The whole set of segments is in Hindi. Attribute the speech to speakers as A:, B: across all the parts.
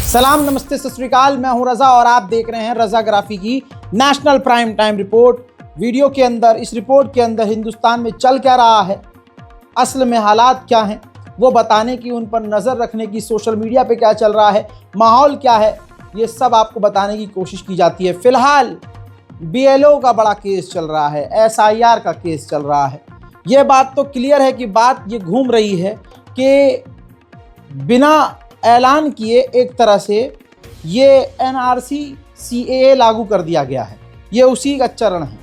A: सलाम, नमस्ते, सत श्री अकाल। मैं हूं रज़ा और आप देख रहे हैं रज़ाग्राफी की national prime time report. Video के अंदर, इस रिपोर्ट के अंदर हिंदुस्तान में चल क्या रहा है, असल में हालात क्या हैं, वो बताने की, उन पर नज़र रखने की, सोशल मीडिया पे क्या चल रहा है, माहौल क्या है, ये सब आपको बताने की कोशिश की जाती है। फ़िलहाल BLO का बड़ा केस चल रहा है, SIR का केस चल रहा है। ये बात तो क्लियर है कि बात ये घूम रही है कि बिना ऐलान किए एक तरह से ये NRC CAA लागू कर दिया गया है। ये उसी का चरण है।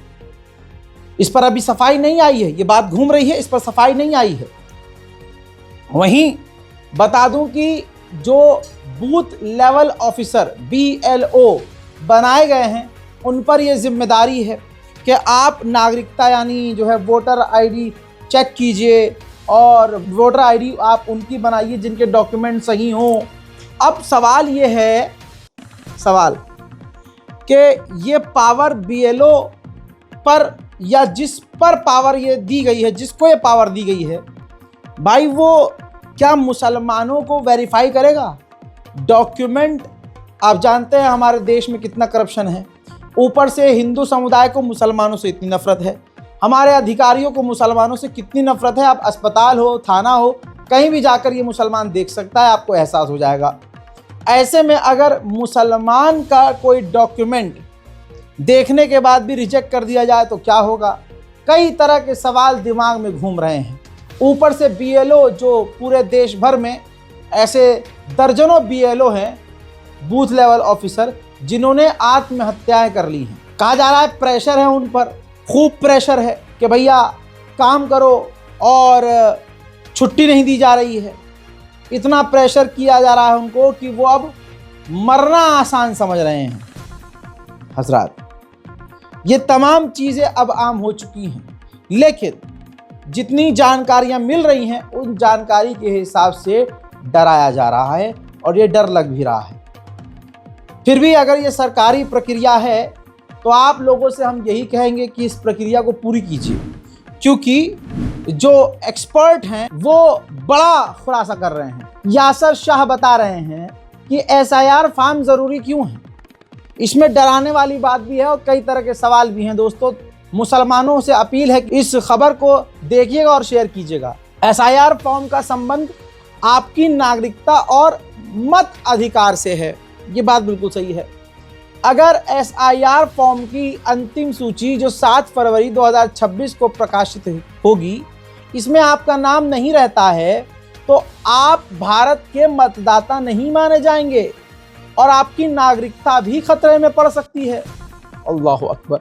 A: इस पर अभी सफाई नहीं आई है, ये बात घूम रही है, इस पर सफाई नहीं आई है। वहीं बता दूं कि जो बूथ लेवल ऑफिसर BLO बनाए गए हैं, उन पर ये जिम्मेदारी है कि आप नागरिकता यानी जो है वोटर ID चेक कीजिए और वोटर ID आप उनकी बनाइए जिनके डॉक्यूमेंट सही हों। अब सवाल ये है कि ये पावर BLO पर या जिस पर पावर ये दी गई है, जिसको ये पावर दी गई है, भाई वो क्या मुसलमानों को वेरीफाई करेगा? डॉक्यूमेंट आप जानते हैं हमारे देश में कितना करप्शन है। ऊपर से हिंदू समुदाय को मुसलमानों से इतनी नफरत है, हमारे अधिकारियों को मुसलमानों से कितनी नफरत है। आप अस्पताल हो, थाना हो, कहीं भी जाकर ये मुसलमान देख सकता है, आपको एहसास हो जाएगा। ऐसे में अगर मुसलमान का कोई डॉक्यूमेंट देखने के बाद भी रिजेक्ट कर दिया जाए तो क्या होगा? कई तरह के सवाल दिमाग में घूम रहे हैं। ऊपर से BLO, जो पूरे देश भर में ऐसे दर्जनों BLO हैं, बूथ लेवल ऑफिसर, जिन्होंने आत्महत्याएं कर ली हैं। कहा जा रहा है प्रेशर है उन पर, खूब प्रेशर है कि भैया काम करो और छुट्टी नहीं दी जा रही है। इतना प्रेशर किया जा रहा है उनको कि वो अब मरना आसान समझ रहे हैं। हजरात, ये तमाम चीज़ें अब आम हो चुकी हैं, लेकिन जितनी जानकारियां मिल रही हैं उन जानकारी के हिसाब से डराया जा रहा है और ये डर लग भी रहा है। फिर भी अगर ये सरकारी प्रक्रिया है तो आप लोगों से हम यही कहेंगे कि इस प्रक्रिया को पूरी कीजिए, क्योंकि जो एक्सपर्ट हैं वो बड़ा खुलासा कर रहे हैं। यासर शाह बता रहे हैं कि SIR फॉर्म ज़रूरी क्यों है। इसमें डराने वाली बात भी है और कई तरह के सवाल भी हैं। दोस्तों, मुसलमानों से अपील है कि इस खबर को देखिएगा और शेयर कीजिएगा। SIR फॉर्म का संबंध आपकी नागरिकता और मत अधिकार से है, ये बात बिल्कुल सही है। अगर SIR फॉर्म की अंतिम सूची जो 7 फरवरी 2026 को प्रकाशित होगी, इसमें आपका नाम नहीं रहता है तो आप भारत के मतदाता नहीं माने जाएंगे और आपकी नागरिकता भी खतरे में पड़ सकती है। अल्लाह अकबर,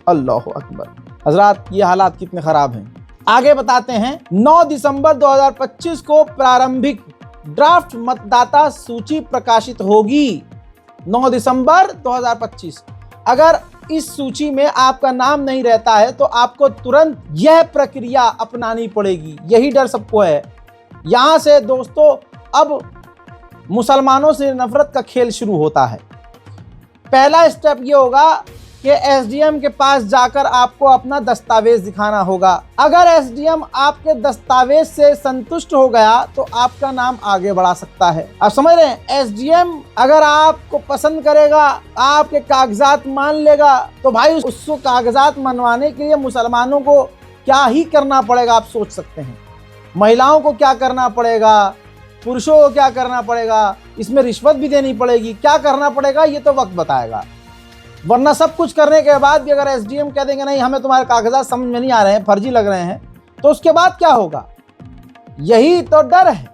A: अल्लाह अकबर। हजरात, ये हालात कितने ख़राब हैं। आगे बताते हैं। 9 दिसंबर 2025 को प्रारंभिक ड्राफ्ट मतदाता सूची प्रकाशित होगी। 9 दिसंबर 2025। अगर इस सूची में आपका नाम नहीं रहता है तो आपको तुरंत यह प्रक्रिया अपनानी पड़ेगी। यही डर सबको है। यहाँ से दोस्तों अब मुसलमानों से नफरत का खेल शुरू होता है। पहला स्टेप ये होगा कि SDM के पास जाकर आपको अपना दस्तावेज दिखाना होगा। अगर SDM आपके दस्तावेज से संतुष्ट हो गया तो आपका नाम आगे बढ़ा सकता है। आप समझ रहे हैं? SDM अगर आपको पसंद करेगा, आपके कागजात मान लेगा, तो भाई उसको कागजात मनवाने के लिए मुसलमानों को क्या ही करना पड़ेगा आप सोच सकते हैं। महिलाओं को क्या करना पड़ेगा, पुरुषों को क्या करना पड़ेगा, इसमें रिश्वत भी देनी पड़ेगी। क्या करना पड़ेगा ये तो वक्त बताएगा। वरना सब कुछ करने के बाद भी अगर SDM कह देंगे नहीं, हमें तुम्हारे कागजात समझ में नहीं आ रहे हैं, फर्जी लग रहे हैं, तो उसके बाद क्या होगा? यही तो डर है।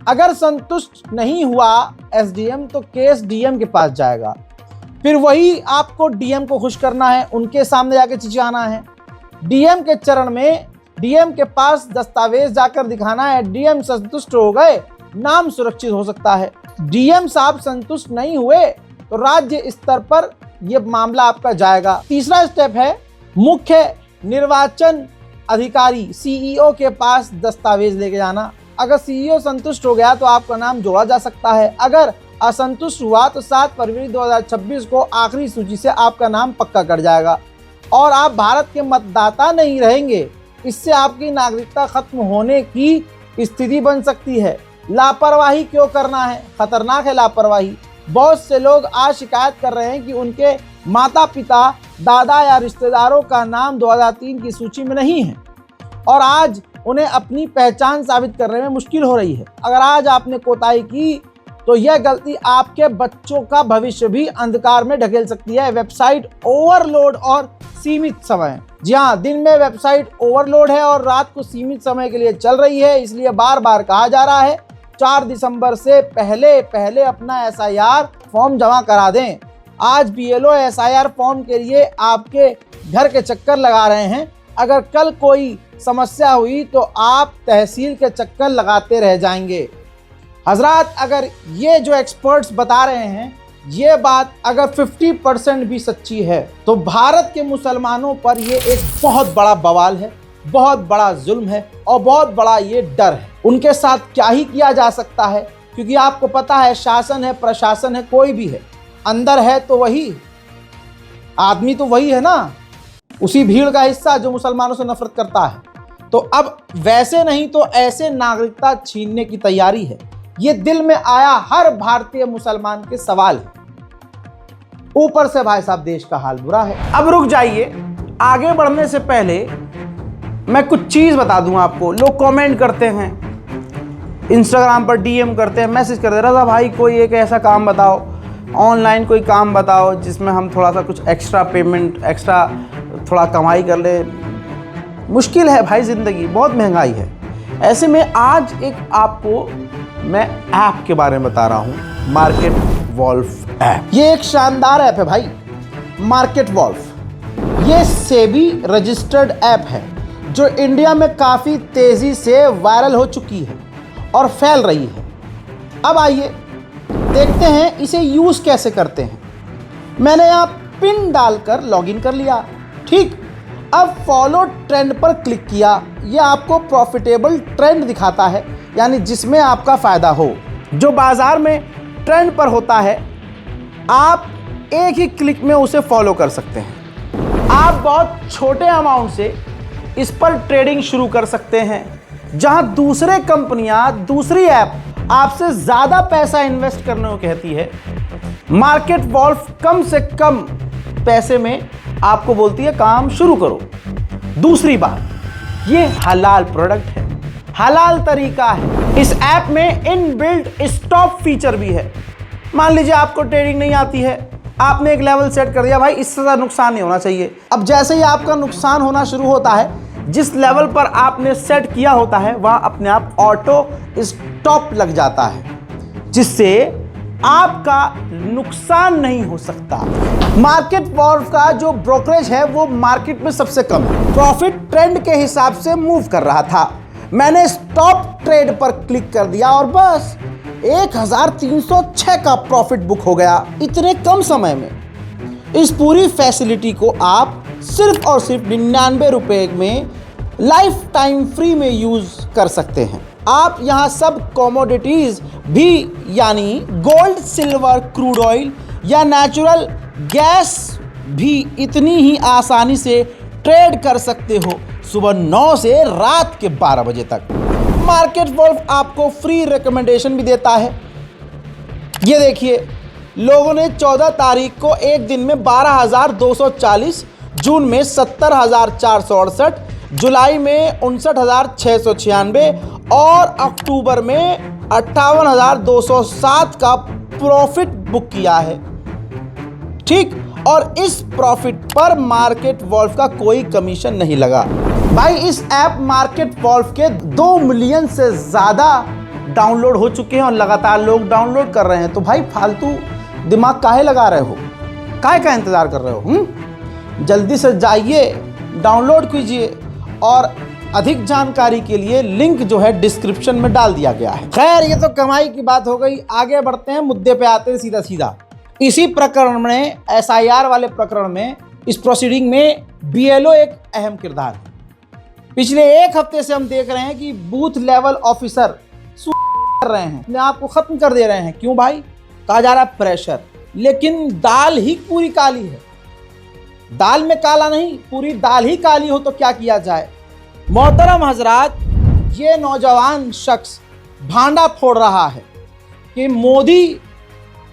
A: अगर संतुष्ट नहीं हुआ SDM तो केस DM के पास जाएगा। फिर वही आपको DM को खुश करना है, उनके सामने जाके चिचियाना है। DM के चरण में DM के पास दस्तावेज जाकर दिखाना है। DM संतुष्ट हो गए, नाम सुरक्षित हो सकता है। DM साहब संतुष्ट नहीं हुए तो राज्य स्तर पर यह मामला आपका जाएगा। तीसरा स्टेप है मुख्य निर्वाचन अधिकारी CEO के पास दस्तावेज लेके जाना। अगर CEO संतुष्ट हो गया तो आपका नाम जोड़ा जा सकता है। अगर असंतुष्ट हुआ तो 7 फरवरी 2026 को आखिरी सूची से आपका नाम पक्का कर जाएगा और आप भारत के मतदाता नहीं रहेंगे। इससे आपकी नागरिकता खत्म होने की स्थिति बन सकती है। लापरवाही क्यों करना है, खतरनाक है लापरवाही। बहुत से लोग आज शिकायत कर रहे हैं कि उनके माता पिता, दादा या रिश्तेदारों का नाम 2003 की सूची में नहीं है और आज उन्हें अपनी पहचान साबित करने में मुश्किल हो रही है। अगर आज आपने कोताही की तो यह गलती आपके बच्चों का भविष्य भी अंधकार में ढकेल सकती है। वेबसाइट ओवरलोड और सीमित समय। जी हाँ, दिन में वेबसाइट ओवरलोड है और रात को सीमित समय के लिए चल रही है, इसलिए बार बार कहा जा रहा है 4 दिसंबर से पहले अपना SIR फॉर्म जमा करा दें। आज BLO SIR फॉर्म के लिए आपके घर के चक्कर लगा रहे हैं। अगर कल कोई समस्या हुई तो आप तहसील के चक्कर लगाते रह जाएंगे। हजरात, अगर ये जो एक्सपर्ट्स बता रहे हैं ये बात अगर 50% भी सच्ची है तो भारत के मुसलमानों पर ये एक बहुत बड़ा बवाल है, बहुत बड़ा जुल्म है और बहुत बड़ा ये डर है। उनके साथ क्या ही किया जा सकता है, क्योंकि आपको पता है शासन है, प्रशासन है, कोई भी है, अंदर है तो वही आदमी, तो वही है ना, उसी भीड़ का हिस्सा जो मुसलमानों से नफरत करता है। तो अब वैसे नहीं तो ऐसे नागरिकता छीनने की तैयारी है। ये दिल में आया हर भारतीय मुसलमान के सवाल है। ऊपर से भाई साहब देश का हाल बुरा है। अब रुक जाइए, आगे बढ़ने से पहले मैं कुछ चीज बता दूं आपको। लोग कमेंट करते हैं, इंस्टाग्राम पर DM करते हैं, मैसेज करते हैं, रज़ा भाई कोई एक ऐसा काम बताओ, ऑनलाइन कोई काम बताओ जिसमें हम थोड़ा सा कुछ एक्स्ट्रा पेमेंट, एक्स्ट्रा थोड़ा कमाई कर ले। मुश्किल है भाई, ज़िंदगी बहुत महंगाई है। ऐसे में आज एक आपको मैं ऐप के बारे में बता रहा हूँ, मार्केट वॉल्फ ऐप। ये एक शानदार ऐप है भाई, मार्केट वॉल्फ। ये सेबी रजिस्टर्ड ऐप है जो इंडिया में काफ़ी तेज़ी से वायरल हो चुकी है और फैल रही है। अब आइए देखते हैं इसे यूज़ कैसे करते हैं। मैंने यहाँ पिन डालकर लॉगिन कर लिया, ठीक। अब फॉलो ट्रेंड पर क्लिक किया। यह आपको प्रॉफिटेबल ट्रेंड दिखाता है, यानी जिसमें आपका फ़ायदा हो, जो बाज़ार में ट्रेंड पर होता है। आप एक ही क्लिक में उसे फॉलो कर सकते हैं। आप बहुत छोटे अमाउंट से इस पर ट्रेडिंग शुरू कर सकते हैं, जहां दूसरे कंपनियां, दूसरी ऐप आपसे ज़्यादा पैसा इन्वेस्ट करने को कहती है। मार्केट वॉल्फ कम से कम पैसे में आपको बोलती है काम शुरू करो। दूसरी बात, ये हलाल प्रोडक्ट है, हलाल तरीका है। इस ऐप में इनबिल्ट स्टॉप फीचर भी है। मान लीजिए आपको ट्रेडिंग नहीं आती है, आपने एक लेवल सेट कर दिया, भाई इससे ज़्यादा नुकसान नहीं होना चाहिए। अब जैसे ही आपका नुकसान होना शुरू होता है, जिस लेवल पर आपने सेट किया होता है वहाँ अपने आप ऑटो स्टॉप लग जाता है, जिससे आपका नुकसान नहीं हो सकता। मार्केट वॉल्फ का जो ब्रोकरेज है वो मार्केट में सबसे कम है। प्रॉफिट ट्रेंड के हिसाब से मूव कर रहा था। मैंने स्टॉप ट्रेड पर क्लिक कर दिया और बस 1306 का प्रॉफिट बुक हो गया इतने कम समय में। इस पूरी फैसिलिटी को आप सिर्फ और सिर्फ 99 रुपए में लाइफ टाइम फ्री में यूज कर सकते हैं। आप यहाँ सब कमोडिटीज भी, यानी गोल्ड, सिल्वर, क्रूड ऑयल या नेचुरल गैस भी इतनी ही आसानी से ट्रेड कर सकते हो, सुबह 9 से रात के 12 बजे तक। मार्केट वॉल्फ आपको फ्री रिकमेंडेशन भी देता है। ये देखिए, लोगों ने 14 तारीख को एक दिन में 12,240, जून में 70,468, जुलाई में 59,696 और अक्टूबर में 58,207 का प्रॉफिट बुक किया है, ठीक। और इस प्रॉफिट पर मार्केट वॉल्फ का कोई कमीशन नहीं लगा। भाई इस ऐप मार्केट वॉल्फ के 2 मिलियन से ज़्यादा डाउनलोड हो चुके हैं और लगातार लोग डाउनलोड कर रहे हैं। तो भाई फालतू दिमाग काहे लगा रहे हो, काहे का इंतज़ार कर रहे हो? जल्दी से जाइए, डाउनलोड कीजिए। और अधिक जानकारी के लिए लिंक जो है डिस्क्रिप्शन में डाल दिया गया है। खैर, ये तो कमाई की बात हो गई, आगे बढ़ते हैं, मुद्दे पे आते हैं सीधा सीधा। इसी प्रकरण में, SIR वाले प्रकरण में, इस प्रोसीडिंग में BLO एक अहम किरदार है। पिछले 1 हफ्ते से हम देख रहे हैं कि बूथ लेवल ऑफिसर कर रहे हैं, अपने आप को खत्म कर दे रहे हैं। क्यों भाई? कहा जा रहा है प्रेशर, लेकिन दाल ही पूरी काली है। दाल में काला नहीं, पूरी दाल ही काली हो तो क्या किया जाए। मोहतरम हजरात, ये नौजवान शख्स भांडा फोड़ रहा है कि मोदी,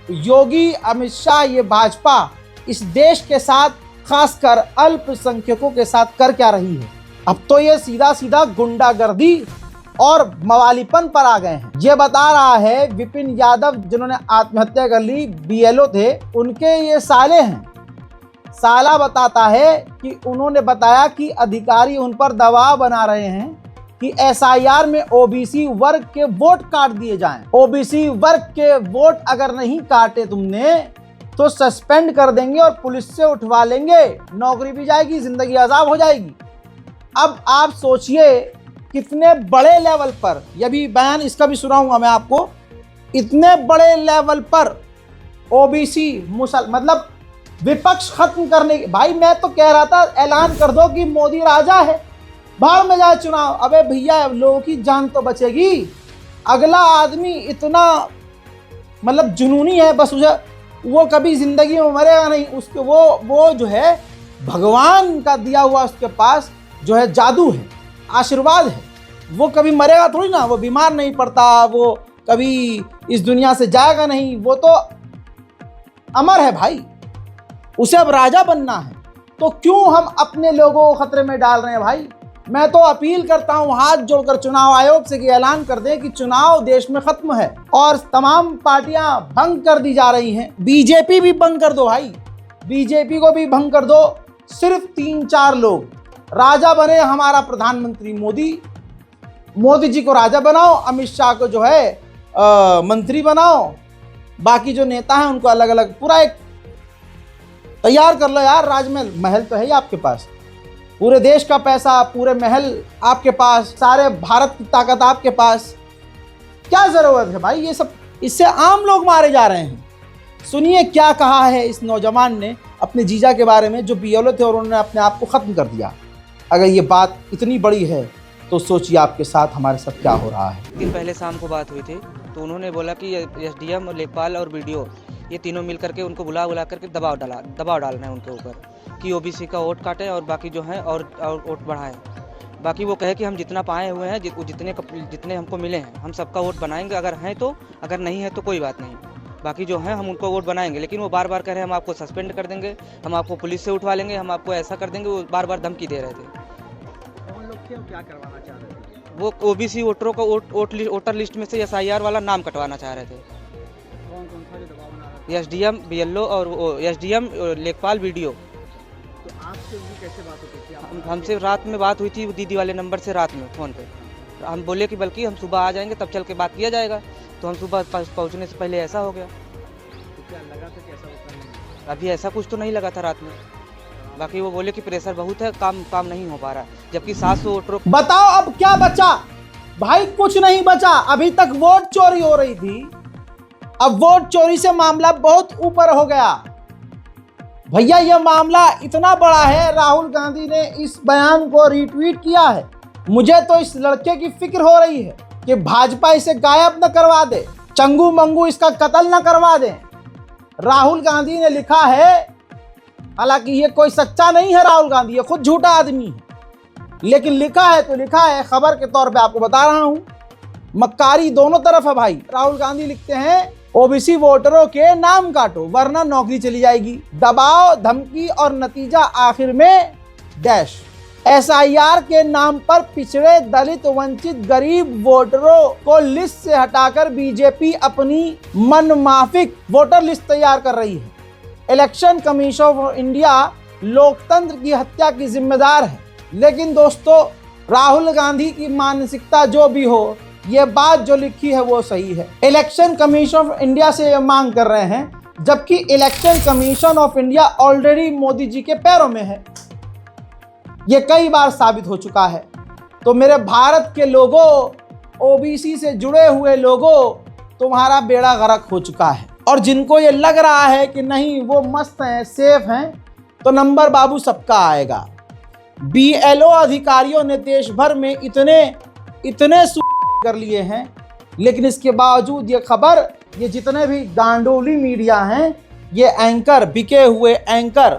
A: योगी, अमित शाह, ये भाजपा इस देश के साथ, खासकर अल्पसंख्यकों के साथ कर क्या रही है। अब तो ये सीधा सीधा गुंडागर्दी और मवालीपन पर आ गए हैं। ये बता रहा है विपिन यादव, जिन्होंने आत्महत्या कर ली, बीएलओ थे, उनके ये साले हैं। साला बताता है कि उन्होंने बताया कि अधिकारी उन पर दबाव बना रहे हैं कि एसआईआर में ओबीसी वर्ग के वोट काट दिए जाएं। ओबीसी वर्ग के वोट अगर नहीं काटे तुमने तो सस्पेंड कर देंगे और पुलिस से उठवा लेंगे, नौकरी भी जाएगी, जिंदगी आजाद हो जाएगी। अब आप सोचिए कितने बड़े लेवल पर, यह भी बयान इसका भी सुनाऊंगा मैं आपको, इतने बड़े लेवल पर ओबीसी मतलब विपक्ष खत्म करने की। भाई मैं तो कह रहा था ऐलान कर दो कि मोदी राजा है, बाहर में जाए चुनाव। अबे भैया लोगों की जान तो बचेगी। अगला आदमी इतना मतलब जुनूनी है, बस उसे वो कभी जिंदगी में मरेगा नहीं। उसके वो जो है भगवान का दिया हुआ उसके पास जो है जादू है, आशीर्वाद है। वो कभी मरेगा थोड़ी ना, वो बीमार नहीं पड़ता, वो कभी इस दुनिया से जाएगा नहीं, वो तो अमर है भाई। उसे अब राजा बनना है, तो क्यों हम अपने लोगों को खतरे में डाल रहे हैं भाई। मैं तो अपील करता हूं हाथ जोड़कर चुनाव आयोग से कि ऐलान कर दें कि चुनाव देश में खत्म है और तमाम पार्टियां भंग कर दी जा रही हैं। बीजेपी भी भंग कर दो भाई, बीजेपी को भी भंग कर दो। सिर्फ 3-4 लोग राजा बने, हमारा प्रधानमंत्री मोदी जी को राजा बनाओ, अमित शाह को जो है मंत्री बनाओ, बाकी जो नेता हैं उनको अलग अलग पूरा एक तैयार कर लो यार। राजमहल, महल तो है ही आपके पास, पूरे देश का पैसा, पूरे महल आपके पास, सारे भारत की ताकत आपके पास, क्या जरूरत है भाई ये सब। इससे आम लोग मारे जा रहे हैं। सुनिए क्या कहा है इस नौजवान ने अपने जीजा के बारे में, जो बीएलओ थे और उन्होंने अपने आप को खत्म कर दिया। अगर ये बात इतनी बड़ी है तो सोचिए आपके साथ, हमारे साथ क्या हो रहा है।
B: दिन पहले शाम को बात हुई थी, तो उन्होंने बोला कि एसडीएम, लेखपाल और बीडीओ ये तीनों मिल करके उनको बुला करके दबाव डालना है उनके ऊपर कि ओबीसी का वोट काटें और बाकी जो है और वोट बढ़ाएं। बाकी वो कहे कि हम जितना पाए हुए हैं, जितने हमको मिले हैं, हम सबका वोट बनाएंगे, अगर हैं तो, अगर नहीं है तो कोई बात नहीं, बाकी जो है हम उनको वोट बनाएंगे। लेकिन वो बार बार कह रहे हैं हम आपको सस्पेंड कर देंगे, हम आपको पुलिस से उठवा लेंगे, हम आपको ऐसा कर देंगे। वो बार बार धमकी दे रहे थे।
C: क्या करवाना चाह रहे थे?
B: वो ओबीसी वोटरों को वोटर लिस्ट में से एसआईआर वाला नाम कटवाना चाह रहे थे।
C: कौन था जो दबाव बना रहा था?
B: एसडीएम, बीएलओ और एसडीएम, लेखपाल, बीडीओ।
C: तो आपसे उनकी कैसे बात होती थी?
B: हमसे रात में बात हुई थी दीदी वाले नंबर से, रात में फ़ोन पे। हम बोले कि बल्कि हम सुबह आ जाएंगे, तब चल के बात किया जाएगा। तो हम सुबह पहुंचने से पहले ऐसा हो गया।
C: तो क्या लगा था कि ऐसा होता?
B: अभी ऐसा कुछ तो नहीं लगा था रात में। बाकी वो बोले कि प्रेशर बहुत है, काम नहीं हो पा रहा, जबकि 700 वोटरों।
A: बताओ अब क्या बचा भाई? कुछ नहीं बचा। अभी तक वोट चोरी हो रही थी, अब वोट चोरी से मामला बहुत ऊपर हो गया। भैया ये मामला इतना बड़ा है, राहुल गांधी ने इस बयान को रीट्वीट किया है। मुझे तो इस लड़के की फिक्र हो रही है कि भाजपा इसे गायब न करवा दे, चंगू मंगू इसका कत्ल न करवा दे। राहुल गांधी ने लिखा है, हालांकि ये कोई सच्चा नहीं है राहुल गांधी, ये खुद झूठा आदमी है, लेकिन लिखा है तो लिखा है, खबर के तौर पे आपको बता रहा हूं। मक्कारी दोनों तरफ है भाई। राहुल गांधी लिखते हैं ओबीसी वोटरों के नाम काटो वरना नौकरी चली जाएगी, दबाव, धमकी और नतीजा आखिर में डैश। एसआईआर के नाम पर पिछड़े, दलित, वंचित, गरीब वोटरों को लिस्ट से हटाकर बीजेपी अपनी मनमाफिक वोटर लिस्ट तैयार कर रही है। इलेक्शन कमीशन ऑफ इंडिया लोकतंत्र की हत्या की जिम्मेदार है। लेकिन दोस्तों, राहुल गांधी की मानसिकता जो भी हो, ये बात जो लिखी है वो सही है। इलेक्शन कमीशन ऑफ इंडिया से ये मांग कर रहे हैं, जबकि election commission of India already Modi ji के पैरों में है। ये कई बार साबित हो चुका है। तो मेरे भारत के लोगों, ओबीसी से जुड़े हुए लोगों, तुम्हारा बेड़ा गर्क हो चुका है। और जिनको ये लग रहा है कि नहीं वो मस्त हैं, सेफ हैं, तो नंबर बाबू सबका आएगा। बीएलओ अधिकारियों ने देश भर में इतने कर लिए हैं, लेकिन इसके बावजूद ये खबर, ये जितने भी गांडोली मीडिया हैं, ये एंकर, बिके हुए एंकर,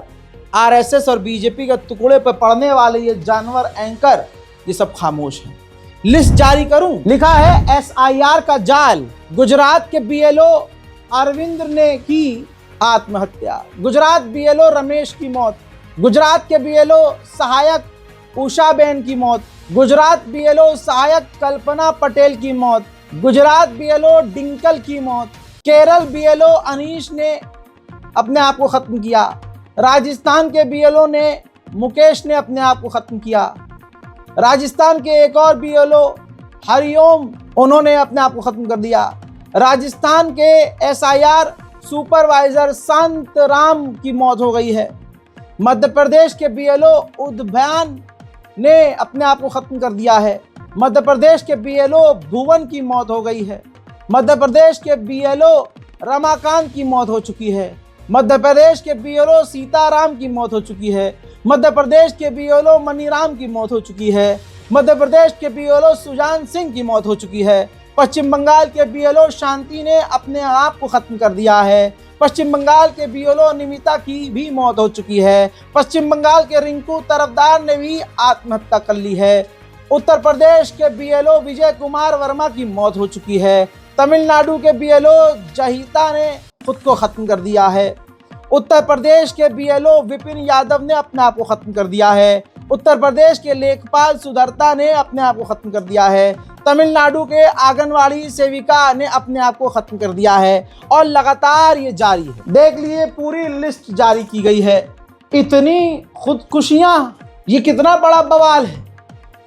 A: आरएसएस और बीजेपी के टुकड़े पर पड़ने वाले ये जानवर एंकर, ये सब खामोश हैं। लिस्ट जारी करूं। लिखा है SIR का जाल, गुजरात के BLO अरविंद ने की आत्महत्या, गुजरात BLO रमेश की मौत, गुजरात के BLO सहायक उषाबेन की मौत, गुजरात BLO सहायक कल्पना पटेल की मौत, गुजरात BLO डिंकल की मौत, केरल BLO अनीश ने अपने आप को खत्म किया, राजस्थान के BLO ने मुकेश ने अपने आप को खत्म किया, राजस्थान के एक और BLO हरिओम उन्होंने अपने आप को खत्म कर दिया, राजस्थान के SIR सुपरवाइजर शांतराम की मौत हो गई है, मध्य प्रदेश के BLO उद्यान ने अपने आप को खत्म कर दिया है, मध्य प्रदेश के BLO भुवन की मौत हो गई है, मध्य प्रदेश के BLO रमाकांत की मौत हो चुकी है, मध्य प्रदेश के BLO सीताराम की मौत हो चुकी है, मध्य प्रदेश के BLO मनीराम की मौत हो चुकी है, मध्य प्रदेश के BLO सुजान सिंह की मौत हो चुकी है, पश्चिम बंगाल के BLO शांति ने अपने आप को खत्म कर दिया है, पश्चिम बंगाल के BLO निमिता की भी मौत हो चुकी है, पश्चिम बंगाल के रिंकू तरफदार ने भी आत्महत्या कर ली है, उत्तर प्रदेश के BLO विजय कुमार वर्मा की मौत हो चुकी है, तमिलनाडु के BLO जहिता ने खुद को खत्म कर दिया है, उत्तर प्रदेश के BLO विपिन यादव ने अपने आप को खत्म कर दिया है, उत्तर प्रदेश के लेखपाल सुधरता ने अपने आप को खत्म कर दिया है, तमिलनाडु के आंगनवाड़ी सेविका ने अपने आप को खत्म कर दिया है और लगातार ये जारी है। देख लिए पूरी लिस्ट जारी की गई है। इतनी खुदकुशियां, ये कितना बड़ा बवाल है,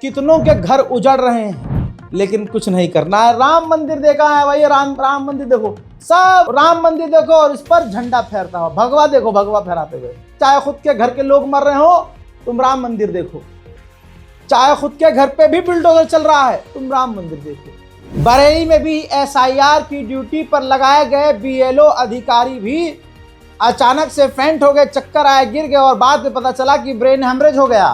A: कितनों के घर उजड़ रहे हैं, लेकिन कुछ नहीं करना है। राम मंदिर देखा है भाई, राम मंदिर देखो, सब राम मंदिर देखो और इस पर झंडा फहरता हो, भगवा देखो, भगवा फहराते हुए। चाहे खुद के घर के लोग मर रहे हो, तुम राम मंदिर देखो, चाहे खुद के घर पे भी बुलडोजर चल रहा है, तुम राम मंदिर देखो। बरेली में भी SIR की ड्यूटी पर लगाए गए BLO अधिकारी भी अचानक से फेंट हो गए, चक्कर आए, गिर गए और बाद में पता चला कि ब्रेन हेमरेज हो गया।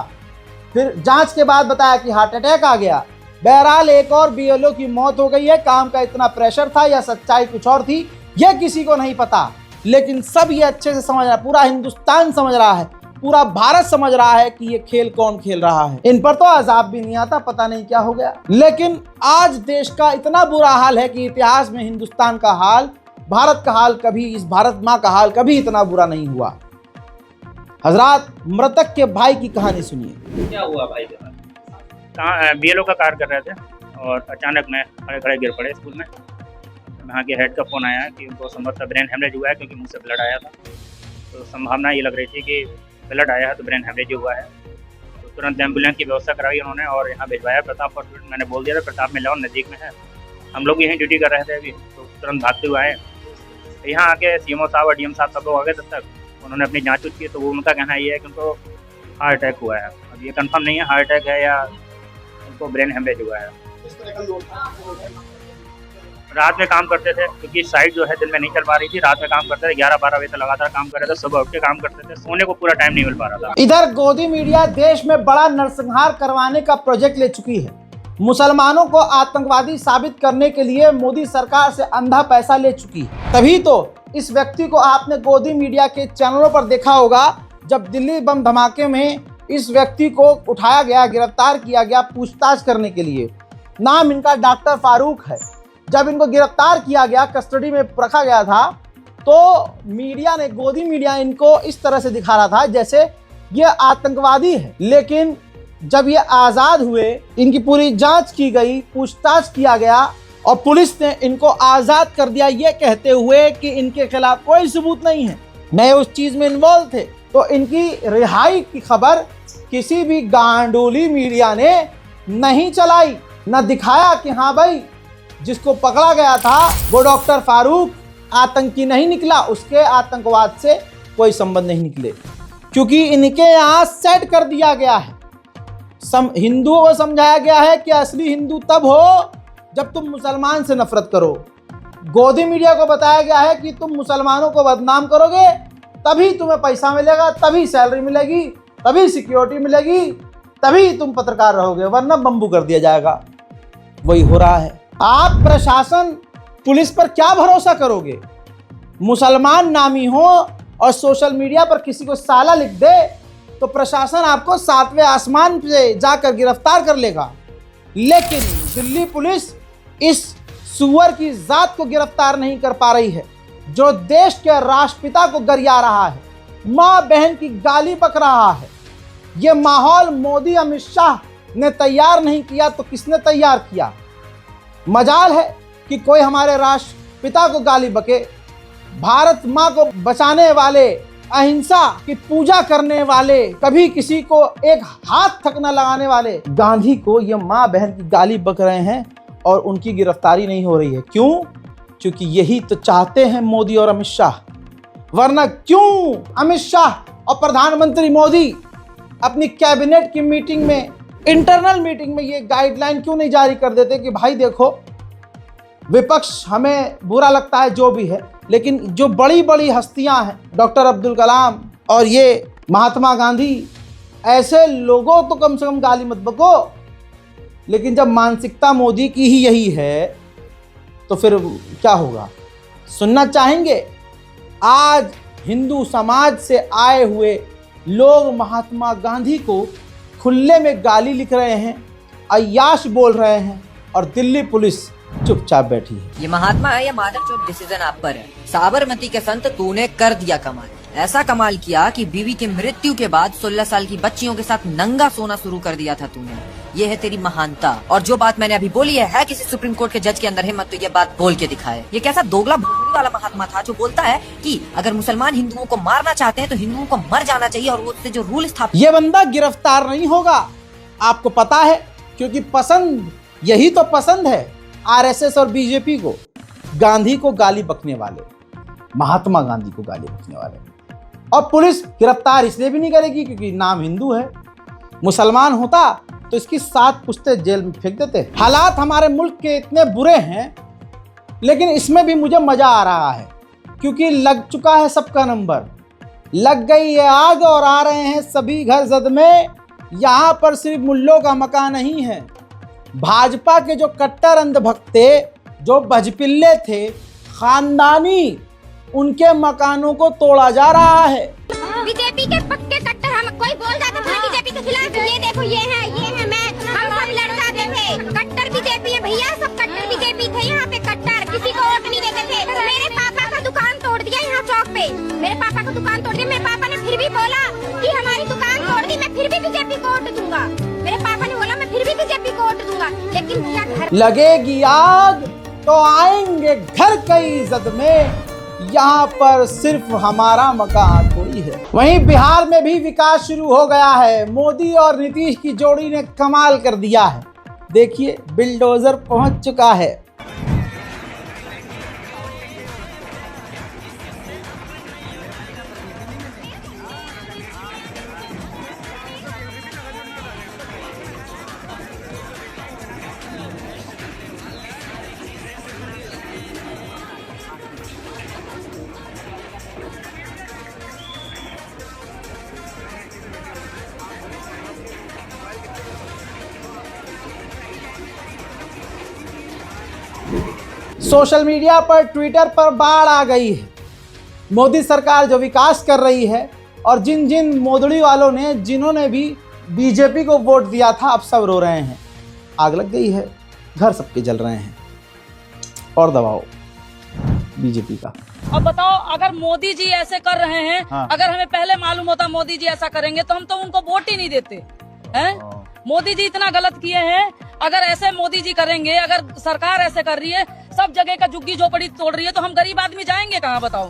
A: फिर जांच के बाद बताया कि हार्ट अटैक आ गया। बहरहाल एक और BLO की मौत हो गई है। काम का इतना प्रेशर था या सच्चाई कुछ और थी, यह किसी को नहीं पता, लेकिन सब ये अच्छे से समझ रहा है, पूरा हिंदुस्तान समझ रहा है, पूरा भारत समझ रहा है कि ये खेल कौन खेल रहा है। इन पर तो अजाब भी नहीं आता, पता नहीं क्या हो गया। लेकिन आज देश का इतना बुरा हाल है कि इतिहास में हिंदुस्तान का हाल, भारत का हाल कभी, इस भारत माँ का हाल कभी इतना बुरा नहीं हुआ। हजरात, मृतक के भाई की कहानी सुनिए।
D: क्या हुआ भाई? कहाँ BLO का कार्य कर रहे थे और अचानक में खड़े खड़े गिर पड़े स्कूल में। वहाँ के हेड का फ़ोन आया कि उनको संभवतः ब्रेन हेमरेज हुआ है, क्योंकि मुंह से ब्लड आया था। तो संभावना ये लग रही थी कि ब्लड आया है तो ब्रेन हेमरेज हुआ है। तो तुरंत एम्बुलेंस की व्यवस्था कराई उन्होंने और यहाँ भिजवाया प्रताप हॉस्पिटल। मैंने बोल दिया था प्रताप में लाओ, नज़दीक में है। हम लोग यहीं ड्यूटी कर रहे थे अभी, तो तुरंत भागते हुए आए। तो यहाँ आके CMO साहब और DM साहब सब लोग आ गए। तब तक उन्होंने अपनी जाँच की, तो वो उनका कहना ये है कि उनको हार्ट अटैक हुआ है। अब ये कंफर्म नहीं है हार्ट अटैक है या उनको ब्रेन हेमरेज हुआ है। रात में काम करते थे, क्योंकि साइट जो है दिन में नहीं चल पा रही थी, रात में काम करते थे। 11-12 बजे तक लगातार काम कर रहे थे, सुबह उठ के काम करते थे, सोने को पूरा टाइम नहीं मिल पा रहा था।
A: इधर गोदी मीडिया देश में बड़ा नरसंहार करवाने का प्रोजेक्ट ले चुकी है। मुसलमानों को आतंकवादी साबित करने के लिए मोदी सरकार से अंधा पैसा ले चुकी है। तभी तो इस व्यक्ति को आपने गोदी मीडिया के चैनलों पर देखा होगा, जब दिल्ली बम धमाके में इस व्यक्ति को उठाया गया, गिरफ्तार किया गया पूछताछ करने के लिए। नाम इनका डॉक्टर फारूक है। जब इनको गिरफ्तार किया गया, कस्टडी में रखा गया था, तो मीडिया ने, गोदी मीडिया इनको इस तरह से दिखा रहा था जैसे ये आतंकवादी है। लेकिन जब ये आज़ाद हुए, इनकी पूरी जांच की गई, पूछताछ किया गया और पुलिस ने इनको आज़ाद कर दिया, ये कहते हुए कि इनके खिलाफ कोई सबूत नहीं है, नए उस चीज़ में इन्वॉल्व थे। तो इनकी रिहाई की खबर किसी भी गांडोली मीडिया ने नहीं चलाई, न दिखाया कि हाँ भाई जिसको पकड़ा गया था वो डॉक्टर फारूक आतंकी नहीं निकला, उसके आतंकवाद से कोई संबंध नहीं निकले, क्योंकि इनके यहाँ सेट कर दिया गया है। हिंदुओं को समझाया गया है कि असली हिंदू तब हो जब तुम मुसलमान से नफरत करो। गोदी मीडिया को बताया गया है कि तुम मुसलमानों को बदनाम करोगे तभी तुम्हें पैसा मिलेगा, तभी सैलरी मिलेगी, तभी सिक्योरिटी मिलेगी, तभी तुम पत्रकार रहोगे, वरना बम्बू कर दिया जाएगा। वही हो रहा है। आप प्रशासन, पुलिस पर क्या भरोसा करोगे? मुसलमान नामी हो और सोशल मीडिया पर किसी को साला लिख दे तो प्रशासन आपको 7वें आसमान से जाकर गिरफ्तार कर लेगा। लेकिन दिल्ली पुलिस इस सुअर की जात को गिरफ्तार नहीं कर पा रही है जो देश के राष्ट्रपिता को गरिया रहा है, मां बहन की गाली बक रहा है। यह माहौल मोदी अमित शाह ने तैयार नहीं किया तो किसने तैयार किया? मजाल है कि कोई हमारे राष्ट्रपिता को गाली बके। भारत मां को बचाने वाले, अहिंसा की पूजा करने वाले, कभी किसी को एक हाथ तक न लगाने वाले गांधी को ये मां बहन की गाली बक रहे हैं और उनकी गिरफ्तारी नहीं हो रही है। क्यों? क्योंकि यही तो चाहते हैं मोदी और अमित शाह। वरना क्यों अमित शाह और प्रधानमंत्री मोदी अपनी कैबिनेट की मीटिंग में, इंटरनल मीटिंग में ये गाइडलाइन क्यों नहीं जारी कर देते कि भाई देखो, विपक्ष हमें बुरा लगता है जो भी है, लेकिन जो बड़ी बड़ी हस्तियां हैं, डॉक्टर अब्दुल कलाम और ये महात्मा गांधी, ऐसे लोगों तो कम से कम गाली मत बको। लेकिन जब मानसिकता मोदी की ही यही है तो फिर क्या होगा? सुनना चाहेंगे? आज हिंदू समाज से आए हुए लोग महात्मा गांधी को खुले में गाली लिख रहे हैं, अय्याश बोल रहे हैं और दिल्ली पुलिस चुपचाप बैठी है।
E: ये महात्मा है या माधव चौक, डिसीजन आप पर है। साबरमती के संत तूने कर दिया कमाल। ऐसा कमाल किया कि बीवी की मृत्यु के बाद 16 साल की बच्चियों के साथ नंगा सोना शुरू कर दिया था तूने। ये है तेरी महानता। और जो बात मैंने अभी बोली है किसी सुप्रीम कोर्ट के जज के अंदर हिम्मत तो ये बात बोल के दिखाए। ये कैसा दोगला भूल वाला महात्मा था जो बोलता है कि अगर मुसलमान हिंदुओं को मारना चाहते हैं तो हिंदुओं को मर जाना चाहिए और उससे जो रूल स्थापित।
A: ये बंदा गिरफ्तार नहीं होगा, आपको पता है, क्योंकि पसंद, यही तो पसंद है आरएसएस और बीजेपी को, गांधी को गाली बकने वाले, महात्मा गांधी को गाली बकने वाले। और पुलिस गिरफ्तार इसलिए भी नहीं करेगी क्योंकि नाम हिंदू है। मुसलमान होता तो इसकी 7 पुश्ते जेल में फेंक देते। हालात हमारे मुल्क के इतने बुरे हैं, लेकिन इसमें भी मुझे मजा आ रहा है क्योंकि लग चुका है सबका नंबर, लग गई है आग और आ रहे हैं सभी घर जद में। यहाँ पर सिर्फ मुल्लों का मकान नहीं है, भाजपा के जो कट्टर अंधभक्त थे, जो भजपिल्ले थे, खानदानी, उनके मकानों को तोड़ा जा रहा है।
F: बीजेपी के पक्के कट्टर, हम कोई बोल जाता था बीजेपी के खिलाफ, ये देखो ये है मैं, हम सब लड़ जाते थे। कट्टर बीजेपी है भैया, सब कट्टर बीजेपी थे यहाँ पे, कट्टर, किसी को वोट नहीं देते थे। मेरे पापा का दुकान तोड़ दिया यहाँ चौक पे, मेरे पापा का दुकान तोड़ दिया। मेरे पापा ने फिर भी बोला कि हमारी दुकान तोड़ दी, मैं फिर भी बीजेपी को वोट दूंगा। मेरे पापा ने बोला मैं फिर भी बीजेपी को वोट दूंगा। लेकिन क्या घर
A: लगेगी आग तो आएंगे घर कई जद में, यहाँ पर सिर्फ हमारा मकान थोड़ी है। वहीं बिहार में भी विकास शुरू हो गया है। मोदी और नीतीश की जोड़ी ने कमाल कर दिया है। देखिए, बिल्डोजर पहुंच चुका है। सोशल मीडिया पर, ट्विटर पर बाढ़ आ गई है। मोदी सरकार जो विकास कर रही है और जिन जिन मोदड़ी वालों ने, जिन्होंने भी बीजेपी को वोट दिया था, अब सब रो रहे हैं। आग लग गई है, घर सबके जल रहे हैं। और दबाओ बीजेपी का।
G: अब बताओ, अगर मोदी जी ऐसे कर रहे हैं,
A: हाँ।
G: अगर हमें पहले मालूम होता मोदी जी ऐसा करेंगे तो हम तो उनको वोट ही नहीं देते हैं। मोदी जी इतना गलत किए हैं। अगर ऐसे मोदी जी करेंगे, अगर सरकार ऐसे कर रही है, सब जगह का झुग्गी झोपड़ी तोड़ रही है, तो हम गरीब आदमी जाएंगे कहाँ बताओ?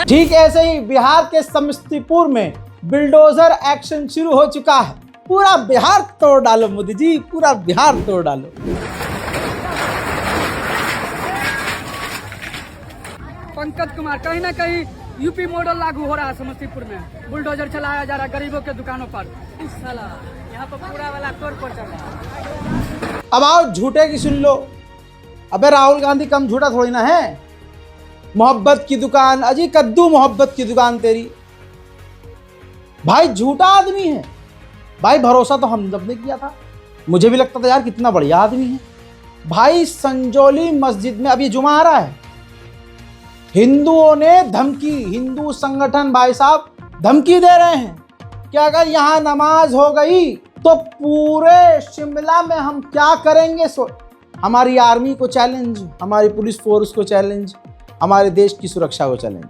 A: ठीक ऐसे ही बिहार के समस्तीपुर में बिल्डोजर एक्शन शुरू हो चुका है। पूरा बिहार तोड़ डालो मोदी जी, पूरा बिहार तोड़ डालो।
H: पंकज कुमार, कहीं ना कहीं यूपी मॉडल लागू हो रहा है समस्तीपुर में। बुलडोजर चलाया जा रहा है गरीबों के दुकानों पर। इस साला यहाँ पर पूरा वाला तोड़ फोड़ चल रहा है।
A: अब आओ झूठे की सुन लो। अबे राहुल गांधी कम झूठा थोड़ी ना है। मोहब्बत की दुकान, अजी कद्दू मोहब्बत की दुकान तेरी। भाई झूठा आदमी है भाई, भरोसा तो हम सबने किया था। मुझे भी लगता था यार कितना बढ़िया आदमी है भाई। संजौली मस्जिद में अभी जुमा आ रहा है, हिंदुओं ने धमकी, हिंदू संगठन भाई साहब धमकी दे रहे हैं कि अगर यहाँ नमाज हो गई तो पूरे शिमला में हम क्या करेंगे? हमारी आर्मी को चैलेंज, हमारी पुलिस फोर्स को चैलेंज, हमारे देश की सुरक्षा को चैलेंज।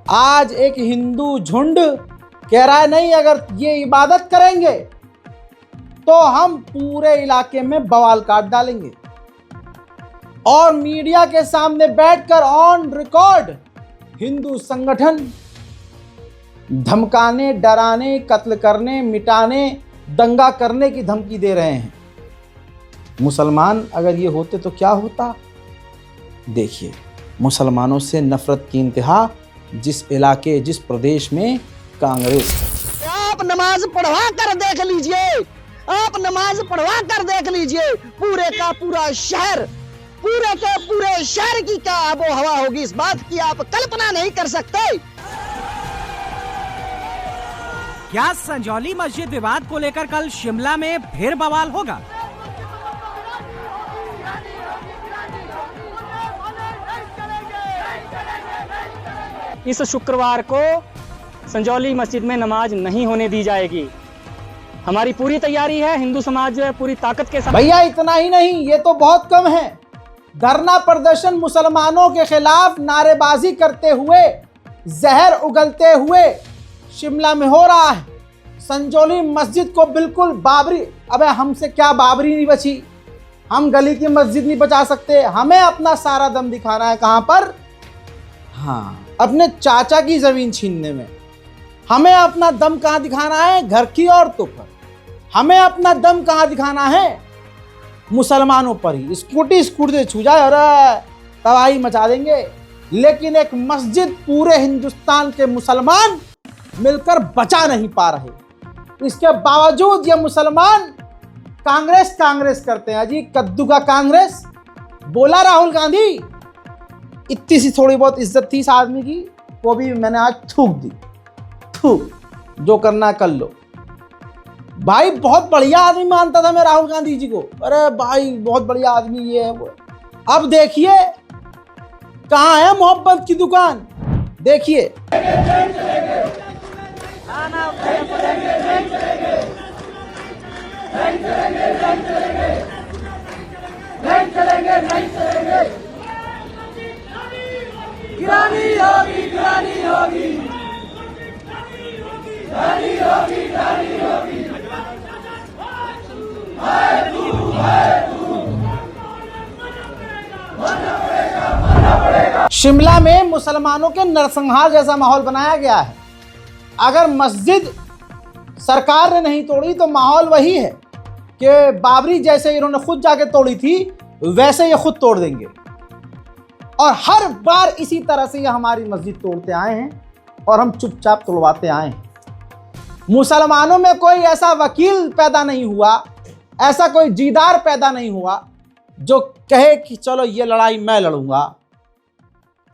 A: आज एक हिंदू झुंड कह रहा है नहीं, अगर ये इबादत करेंगे तो हम पूरे इलाके में बवाल काट डालेंगे। और मीडिया के सामने बैठकर ऑन रिकॉर्ड हिंदू संगठन धमकाने, डराने, कत्ल करने, मिटाने, दंगा करने की धमकी दे रहे हैं। मुसलमान अगर ये होते तो क्या होता? देखिए, मुसलमानों से नफरत की इंतहा जिस इलाके, जिस प्रदेश में कांग्रेस।
I: आप नमाज पढ़वा कर देख लीजिए, आप नमाज पढ़वा कर देख लीजिए, पूरे का पूरा शहर, पूरे के पूरे शहर की क्या आबो हवा होगी, इस बात की आप कल्पना नहीं कर सकते।
J: क्या संजौली मस्जिद विवाद को लेकर कल शिमला में फिर बवाल होगा?
K: इस शुक्रवार को संजौली मस्जिद में नमाज नहीं होने दी जाएगी। हमारी पूरी तैयारी है, हिंदू समाज जो है पूरी ताकत के साथ।
A: भैया इतना ही नहीं, ये तो बहुत कम है। धरना प्रदर्शन मुसलमानों के खिलाफ नारेबाजी करते हुए, जहर उगलते हुए शिमला में हो रहा है। संजौली मस्जिद को बिल्कुल बाबरी, अबे हमसे क्या बाबरी नहीं बची, हम गली की मस्जिद नहीं बचा सकते। हमें अपना सारा दम दिखाना है कहां पर? हाँ, अपने चाचा की जमीन छीनने में। हमें अपना दम कहां दिखाना है? घर की औरतों पर। हमें अपना दम कहां दिखाना है? मुसलमानों पर ही। स्कूटी से छू जाए और तबाही मचा देंगे। लेकिन एक मस्जिद पूरे हिंदुस्तान के मुसलमान मिलकर बचा नहीं पा रहे। इसके बावजूद ये मुसलमान कांग्रेस करते हैं। जी कद्दू का कांग्रेस बोला राहुल गांधी। इतनी सी थोड़ी बहुत इज्जत थी इस आदमी की, वो भी मैंने आज थूक दी। थूक, जो करना कर लो। भाई बहुत बढ़िया आदमी मानता था मैं राहुल गांधी जी को। अरे भाई बहुत बढ़िया आदमी, ये है वो। अब देखिए कहाँ है मोहब्बत की दुकान। देखिए शिमला में मुसलमानों के नरसंहार जैसा माहौल बनाया गया है। अगर मस्जिद सरकार ने नहीं तोड़ी तो माहौल वही है कि बाबरी जैसे इन्होंने खुद जाके तोड़ी थी, वैसे ये खुद तोड़ देंगे। और हर बार इसी तरह से ये हमारी मस्जिद तोड़ते आए हैं और हम चुपचाप तोड़वाते आए हैं। मुसलमानों में कोई ऐसा वकील पैदा नहीं हुआ, ऐसा कोई जीदार पैदा नहीं हुआ जो कहे कि चलो ये लड़ाई मैं लड़ूंगा।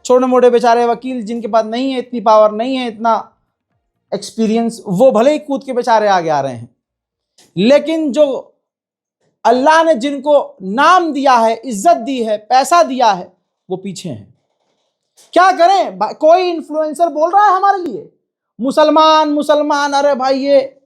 A: छोटे मोटे बेचारे वकील जिनके पास नहीं है इतनी पावर, नहीं है इतना एक्सपीरियंस, वो भले ही कूद के बेचारे आगे आ रहे हैं। लेकिन जो अल्लाह ने जिनको नाम दिया है, इज्जत दी है, पैसा दिया है, वो पीछे हैं। क्या करें? कोई इन्फ्लुएंसर बोल रहा है हमारे लिए मुसलमान। अरे भाई ये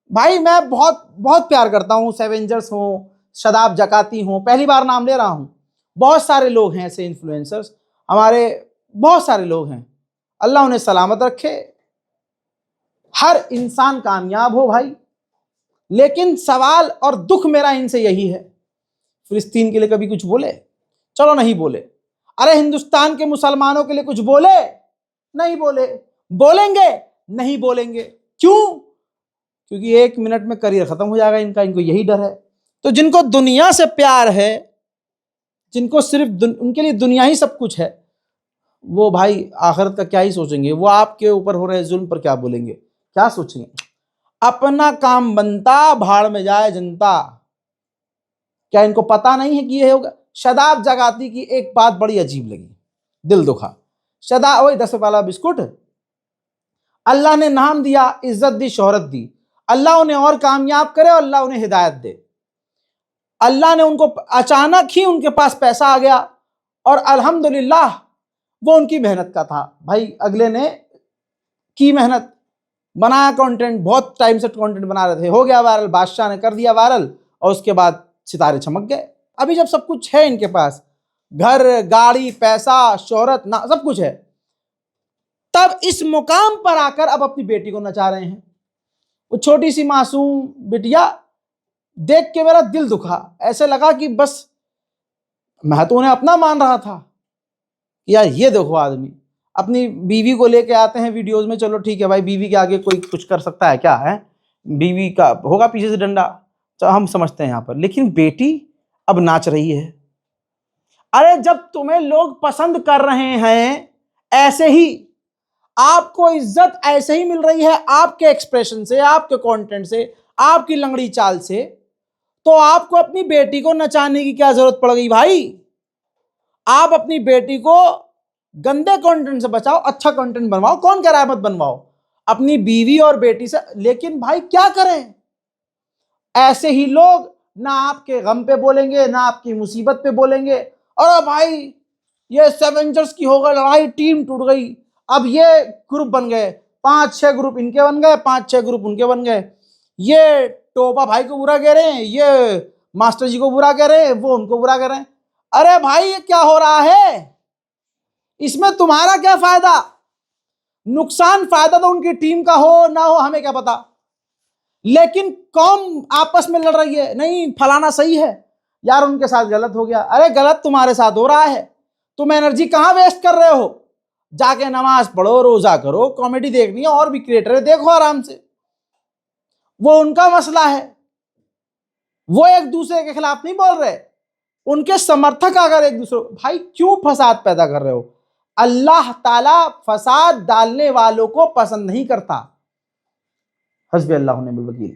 A: भाई मैं बहुत बहुत प्यार करता हूँ। सेवेंजर्स हो, शदाब जकाती हो, पहली बार नाम ले रहा हूँ। बहुत सारे लोग हैं ऐसे इन्फ्लुएंसर्स, हमारे बहुत सारे लोग हैं। अल्लाह उन्हें सलामत रखे, हर इंसान कामयाब हो भाई। लेकिन सवाल और दुख मेरा इनसे यही है, फिलिस्तीन के लिए कभी कुछ बोले? चलो नहीं बोले। अरे हिंदुस्तान के मुसलमानों के लिए कुछ बोले? नहीं बोले। बोलेंगे? नहीं बोलेंगे। क्यों? क्योंकि 1 मिनट में करियर खत्म हो जाएगा इनका, इनको यही डर है। तो जिनको दुनिया से प्यार है, जिनको सिर्फ उनके लिए दुनिया ही सब कुछ है, वो भाई आखिरत का क्या ही सोचेंगे? वो आपके ऊपर हो रहे जुल्म पर क्या बोलेंगे, क्या सोचेंगे? अपना काम बनता, भाड़ में जाए जनता। क्या इनको पता नहीं है कि ये होगा? शदाब जगाती की एक बात बड़ी अजीब लगी, दिल दुखा। शदाब, वही 10 वाला बिस्कुट, अल्लाह ने नाम दिया, इज्जत दी, शोहरत दी। अल्लाह उन्हें और कामयाब करे और अल्लाह उन्हें हिदायत दे। अल्लाह ने उनको अचानक ही उनके पास पैसा आ गया और अल्हम्दुलिल्लाह वो उनकी मेहनत का था। भाई अगले ने की मेहनत, बनाया कंटेंट, बहुत टाइम से कंटेंट बना रहे थे, हो गया वायरल, बादशाह ने कर दिया वायरल और उसके बाद सितारे चमक गए। अभी जब सब कुछ है इनके पास, घर, गाड़ी, पैसा, शोहरत, ना सब कुछ है, तब इस मुकाम पर आकर अब अपनी बेटी को नचा रहे हैं। वो छोटी सी मासूम बिटिया देख के मेरा दिल दुखा, ऐसे लगा कि बस मैं तो उन्हें अपना मान रहा था। यार ये देखो, आदमी अपनी बीवी को लेके आते हैं वीडियोस में, चलो ठीक है भाई, बीवी के आगे कोई कुछ कर सकता है क्या है, बीवी का होगा पीछे से डंडा, तो हम समझते हैं यहाँ पर, लेकिन बेटी अब नाच रही है। अरे जब तुम्हें लोग पसंद कर रहे हैं ऐसे ही, आपको इज्जत ऐसे ही मिल रही है आपके एक्सप्रेशन से, आपके कंटेंट से, आपकी लंगड़ी चाल से, तो आपको अपनी बेटी को नचाने की क्या जरूरत पड़ गई भाई? आप अपनी बेटी को गंदे कंटेंट से बचाओ, अच्छा कंटेंट बनवाओ, कौन कह रहा है मत बनवाओ अपनी बीवी और बेटी से। लेकिन भाई क्या करें, ऐसे ही लोग ना आपके गम पे बोलेंगे, ना आपकी मुसीबत पे बोलेंगे। अरे भाई ये सेवेंजर्स की हो गई लड़ाई, टीम टूट गई, अब ये ग्रुप बन गए, 5-6 ग्रुप इनके बन गए, 5-6 ग्रुप उनके बन गए, ये टोपा भाई को बुरा कह रहे हैं, ये मास्टर जी को बुरा कह रहे हैं, वो उनको बुरा कह रहे हैं। अरे भाई ये क्या हो रहा है? इसमें तुम्हारा क्या फायदा? नुकसान फायदा तो उनकी टीम का हो ना हो हमें क्या पता, लेकिन कौम आपस में लड़ रही है, नहीं फलाना सही है, यार उनके साथ गलत हो गया। अरे गलत तुम्हारे साथ हो रहा है, तुम एनर्जी कहां वेस्ट कर रहे हो? जाके नमाज पढ़ो, रोजा करो, कॉमेडी देखनी है, और भी क्रिएटर है, देखो आराम से, वो उनका मसला है, वो एक दूसरे के खिलाफ नहीं बोल रहे, उनके समर्थक अगर एक दूसरे, भाई क्यों फसाद पैदा कर रहे हो? अल्लाह ताला फसाद डालने वालों को पसंद नहीं करता। हस्बी अल्लाह व निअमल वकील।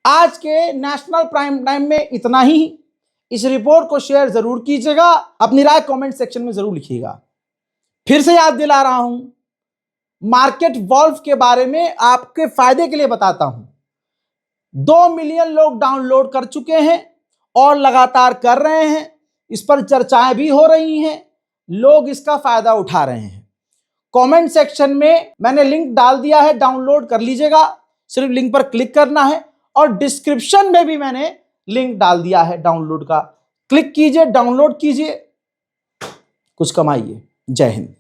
A: आज के नेशनल प्राइम टाइम में इतना ही। इस रिपोर्ट को शेयर जरूर कीजिएगा, अपनी राय कमेंट सेक्शन में जरूर लिखिएगा। फिर से याद दिला रहा हूं, मार्केट वॉल्व के बारे में आपके फायदे के लिए बताता हूं। 2 मिलियन लोग डाउनलोड कर चुके हैं और लगातार कर रहे हैं, इस पर चर्चाएं भी हो रही हैं, लोग इसका फायदा उठा रहे हैं। कमेंट सेक्शन में मैंने लिंक डाल दिया है, डाउनलोड कर लीजिएगा, सिर्फ लिंक पर क्लिक करना है, और डिस्क्रिप्शन में भी मैंने लिंक डाल दिया है डाउनलोड का, क्लिक कीजिए, डाउनलोड कीजिए, कुछ कमाइए। जय हिंद।